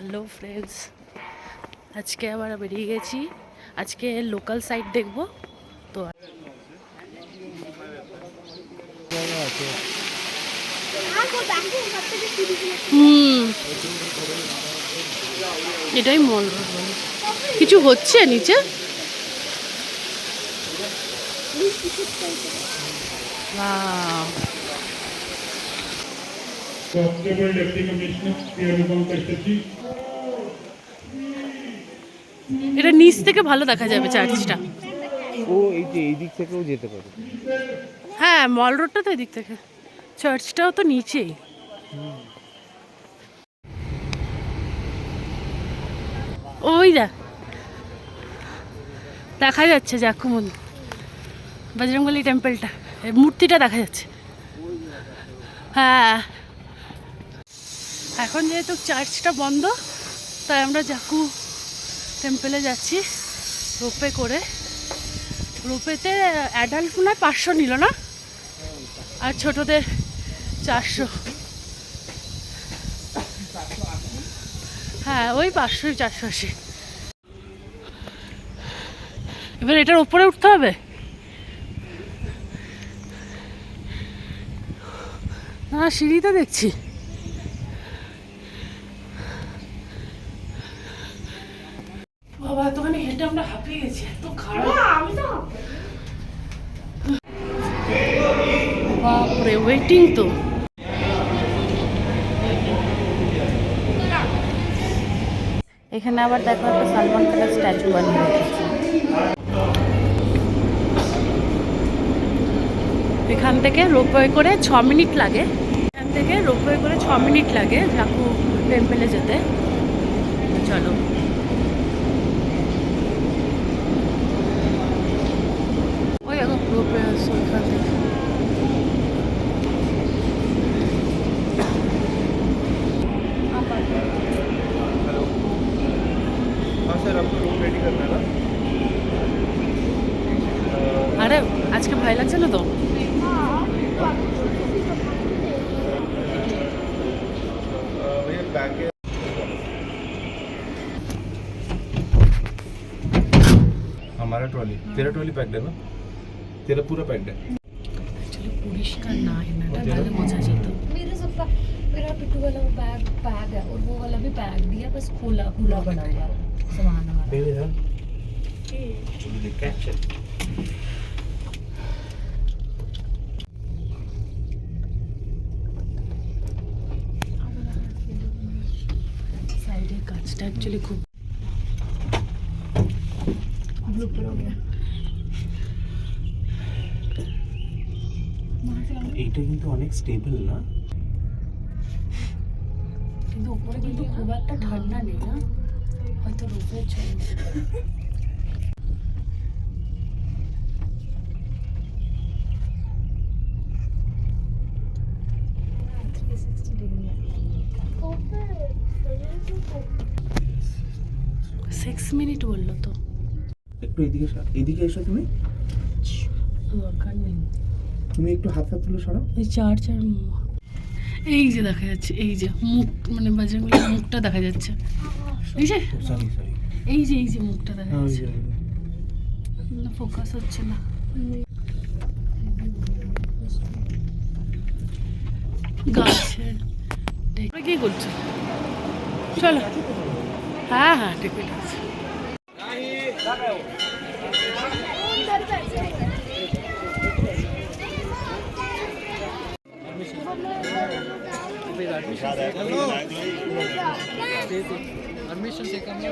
Hello friends, আজকে আবার বেরিয়ে গেছি। আজকে লোকাল সাইট দেখব তো। এটাই মল রোড বলে। কিছু হচ্ছে নিচে। এটা নিচ থেকে ভালো দেখা যাবে চার্চটা। ও এই যে এই দিক থেকেও যেতে পারে। হ্যাঁ, মল রোডটা তো এদিক থেকে, চার্চটাও তো নিচেই। ওই দেখা যাচ্ছে জাকুমন বজরংবলী টেম্পলটা, মূর্তিটা দেখা যাচ্ছে। হ্যাঁ, এখন যেহেতু চার্চটা বন্ধ তাই আমরা জাকু টেম্পলে যাচ্ছি রোপে করে। রোপেতে অ্যাডাল্ট মনে হয় 500 নিল না, আর ছোটদের 400। হ্যাঁ, ওই 500-480। এবার এটার ওপরে উঠতে হবে। না, সিঁড়ি তো দেখছি। বাবা, এতখানি হেঁটে আমরা হাঁপিয়ে গেছি, এত খারাপ। বাপরে, ওয়েটিং তো। এখানে আবার দেখো একটা সালমান খানের স্ট্যাচু বানিয়ে রেখেছে। এখান থেকে রোপওয়ে করে 6 মিনিট লাগে। এখান থেকে রোপওয়ে করে 6 মিনিট লাগে জাকু টেম্পলে যেতে। চলো। ওই দেখো রোপওয়ে আসছে ওইখান থেকে। আরে আজকে ভয় লাগছে না তো? हमारा ट्रॉली तेरा ट्रॉली पैक्ड है ना, तेरा पूरा पैक्ड है। एक्चुअली পরিষ্কার না এনাটা, তাহলে বোঝা যেত। मेरा सबका मेरा पिट्टू वाला वो बैग है और वो वाला भी बैग दिया, बस खुला खुला बना हुआ सामान हमारा। बेबी है चलो कैच इट। সাইডের কাজটা অ্যাকচুয়ালি খুব ब्लूपर हो गया। এইটা কিন্তু অনেক স্টেবল না, কিন্তু উপরে কিন্তু খুব একটা ঠান্ডা নেই না, হয়তো রোপের জন্য। সিক্স মিনিট বললো তো। একটু এদিকে এসো তুমি। দরকার নেই, তুমি একটু হাত তুলে সরাও। এই চার্চার এই যে দেখা যাচ্ছে, এই যে মুখ, মানে বাজরংবলীর মুখটা দেখা যাচ্ছে। এই যে সরি এই যে মুখটা দেখা যাচ্ছে। না, ফোকাস হচ্ছে না। গাছের কি করছো? চলো। হ্যাঁ হ্যাঁ, টিকিট আছে। परमिशन से कम नहीं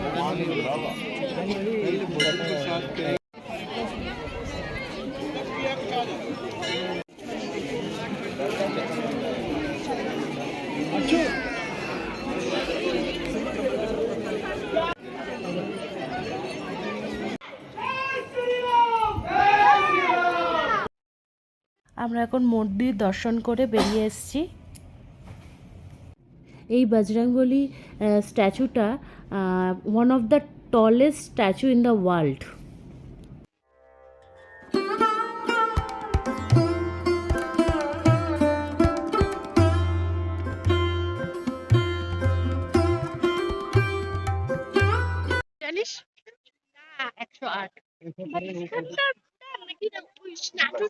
আমরা এখন মন্দির দর্শন করে বেরিয়ে এসেছি। এই বজরংবলী স্ট্যাচুটা one of the tallest statue in the world.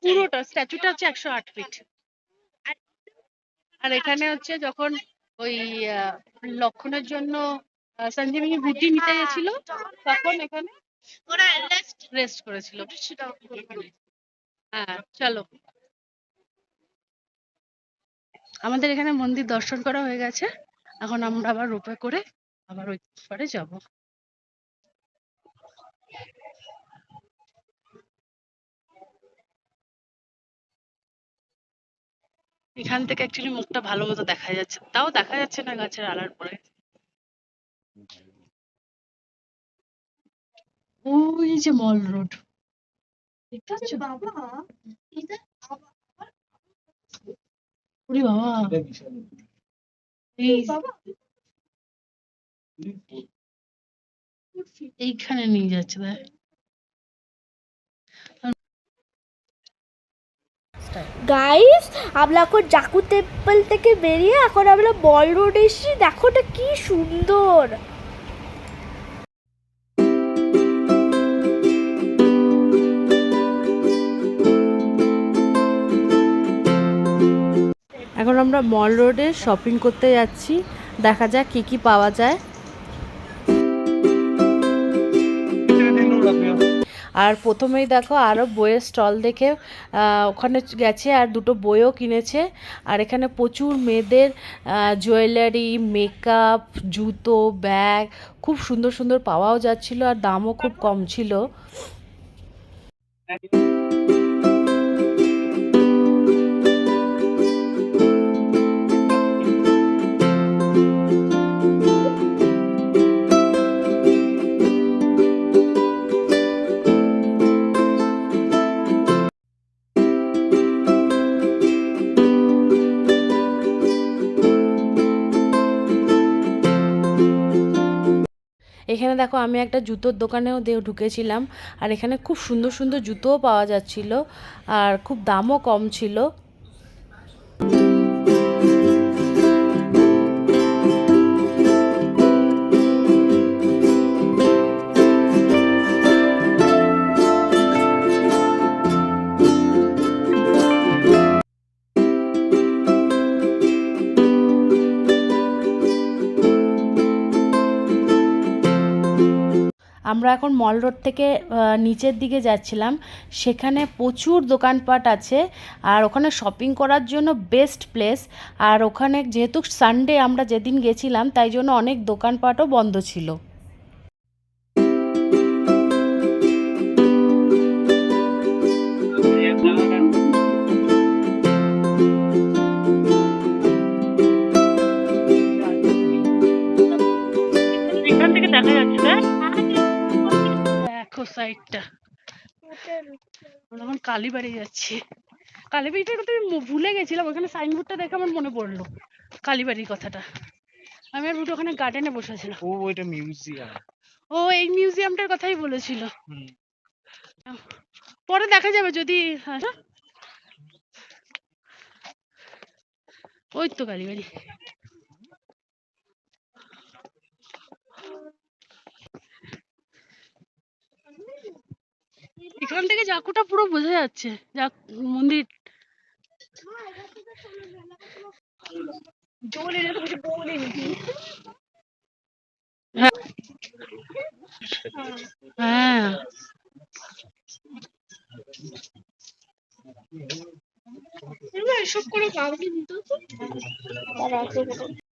পুরোটা স্ট্যাচুটা হচ্ছে 108 ফিট। আর এখানে হচ্ছে যখন ওই লক্ষণের জন্য সঞ্জীবনী বুদ্ধি নিতে গেছিল তখন এখানে ওরা রেস্ট করেছিল। হ্যাঁ চলো, আমাদের এখানে মন্দির দর্শন করা হয়ে গেছে, এখন আমরা আবার রোপে করে আবার ওই পারে যাব। এখান থেকে অ্যাকচুয়ালি মুখটা ভালো মতো দেখা যাচ্ছে, তাও দেখা যাচ্ছে না গাছের আড়ার পরে। ওই যে মল রোড দেখতে পাচ্ছ বাবা, ওরে বাবা, এই এইখানে নিয়ে যাচ্ছে দেখ। গাইস, আমরা এখন জাকু টেম্পল থেকে বেরিয়ে এখন আমরা মল রোডে এসেছি। দেখো এটা কি সুন্দর। এখন আমরা মল রোডে শপিং করতে যাচ্ছি, দেখা যাক কি কি পাওয়া যায়। আর প্রথমেই দেখো আরও বইয়ের স্টল দেখে ওখানে গেছে আর দুটো বইও কিনেছে। আর এখানে প্রচুর মেয়েদের জুয়েলারি, মেকআপ, জুতো, ব্যাগ খুব সুন্দর সুন্দর পাওয়াও যাচ্ছিল আর দামও খুব কম ছিল। এখানে দেখো আমি একটা জুতোর দোকানেও ঢুকেছিলাম আর এখানে খুব সুন্দর সুন্দর জুতোও পাওয়া যাচ্ছিল আর খুব দামও কম ছিল। আমরা এখন মল রোড থেকে নিচের দিকে যাচ্ছিলাম, সেখানে প্রচুর দোকানপাট আছে আর ওখানে শপিং করার জন্য বেস্ট প্লেস। আর ওখানে যেহেতু সানডে আমরা যেদিন গেছিলাম তাই জন্য অনেক দোকানপাটও বন্ধ ছিল। এখান থেকে দেখা যাচ্ছে দেখো সাইডটা। এখন কালীবাড়ি যাচ্ছি, কালীবাড়িটা কথা ভুলে গেছিলাম, ওখানে সাইনবোর্ডটা দেখে আমার মনে পড়লো কালীবাড়ির কথাটা। আমি আর বুটো ওখানে গার্ডেনে বসেছিলাম। ও এটা মিউজিয়াম। ও এই মিউজিয়ামটার কথাই বলেছিল। পরে দেখা যাবে যদি। ওই তো কালীবাড়ি। এখান থেকে জাকুটা পুরো বোঝা যাচ্ছে, মন্দির। হ্যাঁ এসব করে পাবনি তো।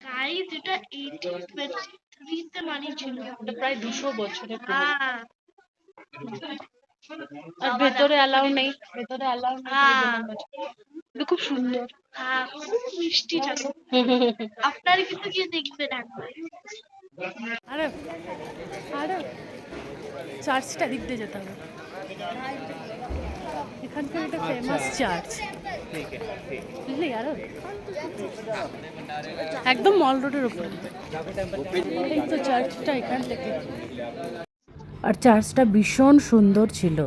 গাইস, এটা 1823 বানিয়েছিল। এটা প্রায় 200 বছরের পুরনো। আর ভেতরে অ্যালাউ নেই, ভেতরে অ্যালাউ নেই। এটা খুব সুন্দর, খুব মিষ্টি ছিল। আপনারা কিন্তু গিয়ে দেখবেন একবার। আরে আরে চার্চটা দিক দিয়ে যেতে হবে, এখানকার একটা ফেমাস চার্চ, বুঝলি? আরো একদম মল রোডের উপরে এই তো চার্চটা এখান থেকে। আর চার্চটা ভীষণ সুন্দর ছিল।